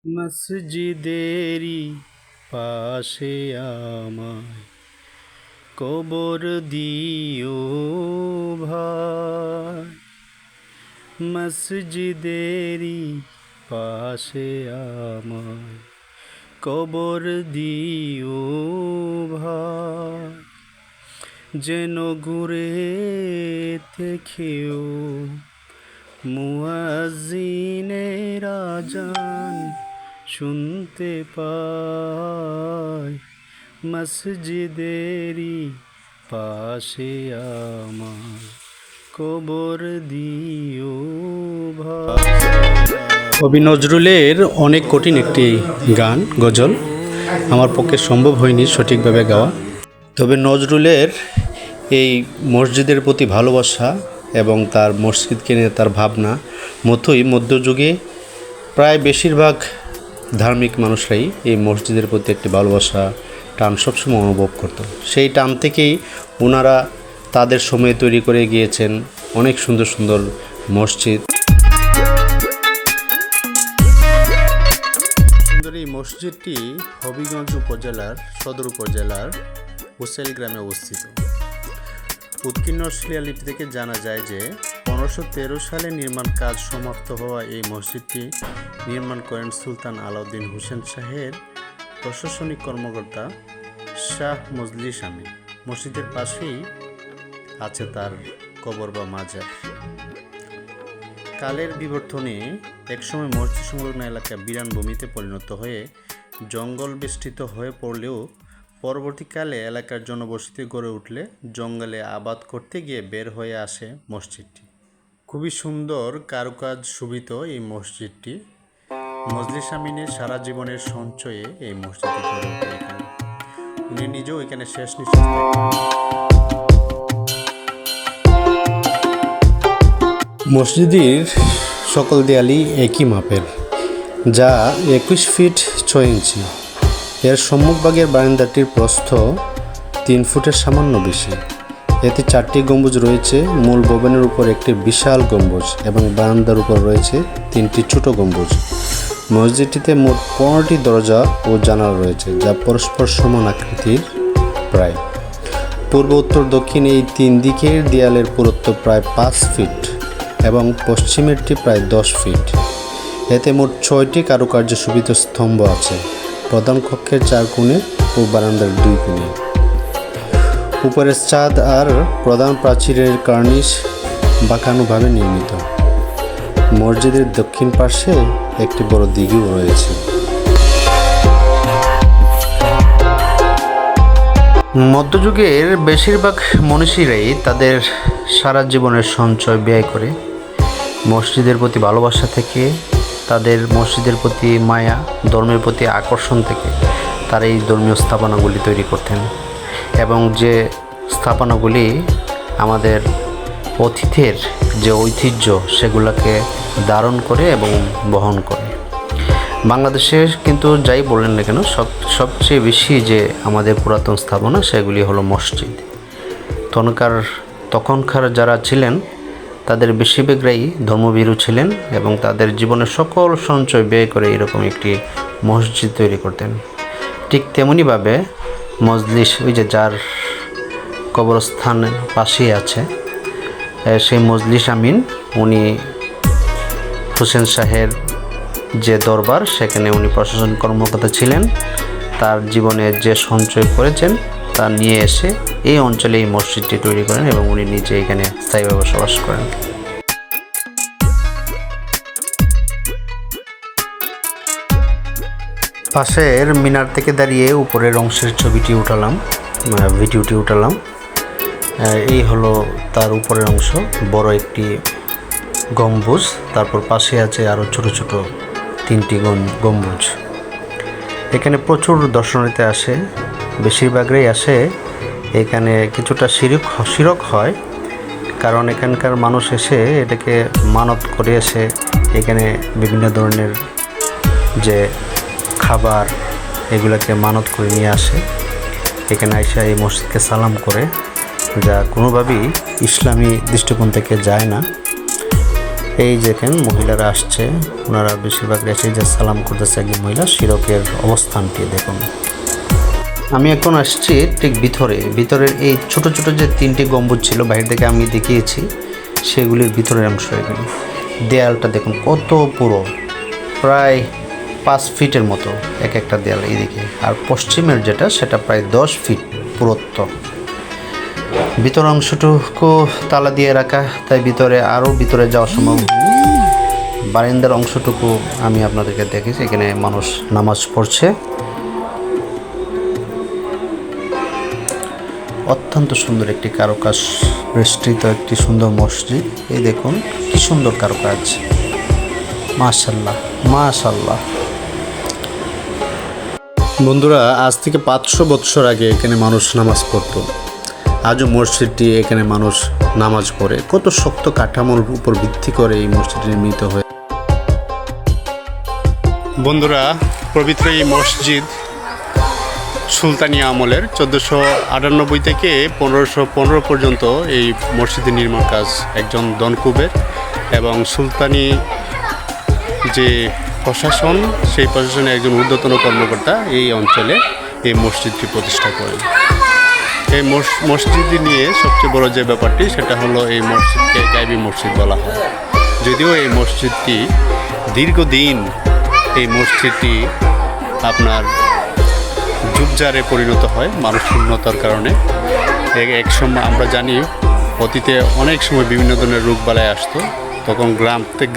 মসজিদেরি পাশে আমায় কবর দিও ভাই। মসজিদেরি পাশে আমায় কবর দিও ভাই। যেন ঘুরে থেকেও মুয়াজ্জিনের আযান শুনতে পাই। মসজিদেরি পাশে আমার কবর দিও ভাই। কবি নজরুলের অনেক কঠিন একটি গান, গজল। আমার পক্ষে সম্ভব হয়নি সঠিকভাবে গাওয়া। তবে নজরুলের এই মসজিদের প্রতি ভালোবাসা এবং তার মসজিদকে নিয়ে তার ভাবনা মতোই মধ্যযুগে প্রায় বেশিরভাগ ধার্মিক মানুষরাই এই মসজিদের প্রতি একটি ভালোবাসা টান সবসময় অনুভব করত। সেই টান থেকেই ওনারা তাদের সময়ে তৈরি করে গিয়েছেন অনেক সুন্দর সুন্দর মসজিদ। সুন্দর এই মসজিদটি হবিগঞ্জ উপজেলার সদর উপজেলার হোসেল গ্রামে অবস্থিত। উৎকীর্ণ শিলালিপি থেকে জানা যায় যে 1513 সালে নির্মাণ কাজ সমাপ্ত হওয়া এই মসজিদটি নির্মাণ করেন সুলতান আলাউদ্দিন হোসেন শাহের প্রশাসনিক কর্মকর্তা শাহ মজলিস আমিন। মসজিদের পাশেই আছে তার কবর বা মাজার। কালের বিবর্তনে একসময় মসজিদ সংলগ্ন এলাকা বিরান ভূমিতে পরিণত হয়ে জঙ্গল বেষ্টিত হয়ে পড়লেও পরবর্তীকালে এলাকার জনবসতি গড়ে উঠলে জঙ্গলে আবাদ করতে গিয়ে বের হয়ে আসে মসজিদটি। খুবই সুন্দর কারুকাজ শোভিত এই মসজিদটি। মজলিস আমিনের সারা জীবনের সঞ্চয়ে এই মসজিদটি গড়ে ওঠে এখানে। উনি নিজেও এখানে শেষ নিঃশ্বাস মসজিদের সকল দেয়ালই একই মাপের, যা 21 ফিট 6 ইঞ্চি। এর সম্মুখভাগের বারান্দাটির প্রস্থ 3 ফুটের সামান্য বেশি। এতে 4টি গম্বুজ রয়েছে। মূল ভবনের উপর একটি বিশাল গম্বুজ এবং বারান্দার উপর রয়েছে 3টি ছোট গম্বুজ। মসজিদটিতে মোট 15টি দরজা ও জানালা রয়েছে, যা পরস্পর সমান আকৃতির প্রায়। পূর্ব, উত্তর, দক্ষিণ এই 3 দিকের দেয়ালের পুরুত্ব প্রায় 5 ফিট এবং পশ্চিমেরটি প্রায় 10 ফিট। এতে মোট 6টি কারুকার্য শোভিত স্তম্ভ আছে, প্রধান কক্ষের 4 কোণে ও বারান্দার 2 কোণে। উপরের ছাদ আর প্রধান প্রাচীরের কার্নিশ বাঁকানোভাবে নির্মিত। মসজিদের দক্ষিণ পাশে একটি বড় দিঘিও রয়েছে। মধ্যযুগের বেশিরভাগ মনীষীরাই তাদের সারা জীবনের সঞ্চয় ব্যয় করে মসজিদের প্রতি ভালোবাসা থেকে, তাদের মসজিদের প্রতি মায়া, ধর্মের প্রতি আকর্ষণ থেকে তারা এই ধর্মীয় স্থাপনাগুলি তৈরি করতেন এবং যে স্থাপনাগুলি আমাদের অতীতের যে ঐতিহ্য সেগুলোকে ধারণ করে এবং বহন করে। বাংলাদেশে কিন্তু যাই বললেন না কেন, সবচেয়ে বেশি যে আমাদের পুরাতন স্থাপনা সেগুলি হলো মসজিদ। তখনকার যারা ছিলেন তাদের বেশিরভাগরাই ধর্মভীরু ছিলেন এবং তাদের জীবনের সকল সঞ্চয় ব্যয় করে এরকম একটি মসজিদ তৈরি করতেন। ঠিক তেমনিভাবে মজলিস, ওই যে যার কবরস্থানের পাশেই আছে, সেই মজলিস আমিন, উনি হোসেন শাহের যে দরবার সেখানে উনি প্রশাসন কর্মকর্তা ছিলেন। তার জীবনে যে সঞ্চয় করেছেন তা নিয়ে এসে এই অঞ্চলে এই মসজিদটি তৈরি করেন এবং উনি নিজে এখানে স্থায়ীভাবে বসবাস করেন। পাশের মিনার থেকে দাঁড়িয়ে উপরের অংশের ছবিটি উঠালাম, ভিডিওটি উঠালাম। এই হলো তার উপরের অংশ, বড় একটি গম্বুজ। তারপর পাশে আছে আরও ছোট ছোট 3টি গম্বুজ। এখানে প্রচুর দর্শনার্থী আসে, বেশিরভাগরাই আসে। এখানে কিছুটা শিরক হয়, কারণ এখানকার মানুষ এসে এটাকে মানত করে এসে এখানে বিভিন্ন ধরনের যে খাবার এগুলোকে মানত করে নিয়ে আসে। এখানে আইসা এই মসজিদকে সালাম করে, যা কোনোভাবেই ইসলামী দৃষ্টিকোণ থেকে যায় না। এই দেখেন মহিলারা আসছে, ওনারা বেশিরভাগ এসে যে সালাম করতেছে একজন মহিলা। শিরকের অবস্থানটি দেখুন। আমি এখন আসছি ঠিক ভিতরের এই ছোট ছোট যে 3টি গম্বুজ ছিল বাইরে থেকে আমি দেখিয়েছি, সেগুলির ভিতরের অংশ এগুলি। দেয়ালটা দেখুন কত পুরো, প্রায় 5 ফিটের মতো এক একটা দেয়াল এইদিকে। আর পশ্চিমের যেটা সেটা প্রায় 10 ফিট পুরুত্ব। ভিতর অংশটুকু তালা দিয়ে রাখা, তাই ভিতরে যাওয়া সম্ভব। বারান্দার অংশটুকু আমি আপনাদেরকে দেখেছি, এখানে মানুষ নামাজ পড়ছে। অত্যন্ত সুন্দর একটি কারুকাজ বেষ্টিত একটি সুন্দর মসজিদ। এই দেখুন কি সুন্দর কারুকাজ, মাশাআল্লাহ মাশাআল্লাহ। বন্ধুরা, আজ থেকে 500 বছর আগে এখানে মানুষ নামাজ পড়তো। আজও মসজিদটি এখানে মানুষ নামাজ পড়ে। কত শক্ত কাঠামোর উপর ভিত্তি করে এই মসজিদ নির্মিত হয়ে। বন্ধুরা, পবিত্র এই মসজিদ সুলতানি আমলের 1498 থেকে 1515 পর্যন্ত এই মসজিদের নির্মাণ কাজ একজন দনকুবের এবং সুলতানি যে প্রশাসন, সেই প্রশাসনের একজন ঊর্ধ্বতন কর্মকর্তা এই অঞ্চলে এই মসজিদটি প্রতিষ্ঠা করেন। এই মসজিদটি নিয়ে সবচেয়ে বড় যে ব্যাপারটি সেটা হলো এই মসজিদকে গায়বী মসজিদ বলা হয়। যদিও এই মসজিদটি দীর্ঘদিন এই মসজিদটি আপনার ঝুপঝাড়ে পরিণত হয় মানুষ শূন্যতার কারণে। এক সময় আমরা জানি অতীতে অনেক সময় বিভিন্ন ধরনের রোগবালাই আসতো, তখন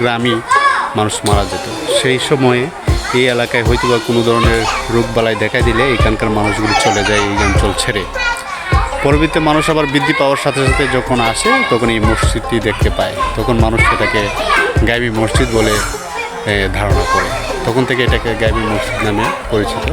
গ্রামই মানুষ মারা যেত। সেই সময়ে এই এলাকায় হয়তো বা কোনো ধরনের রোগবালাই দেখা দিলে এখানকার মানুষগুলি চলে যায় এই অঞ্চল ছেড়ে। পরবর্তীতে মানুষ আবার বৃদ্ধি পাওয়ার সাথে সাথে যখন আসে তখন এই মসজিদটি দেখতে পায়, তখন মানুষ এটাকে গায়বী মসজিদ বলে ধারণা করে। তখন থেকে এটাকে গায়বী মসজিদ নামে পরিচিত।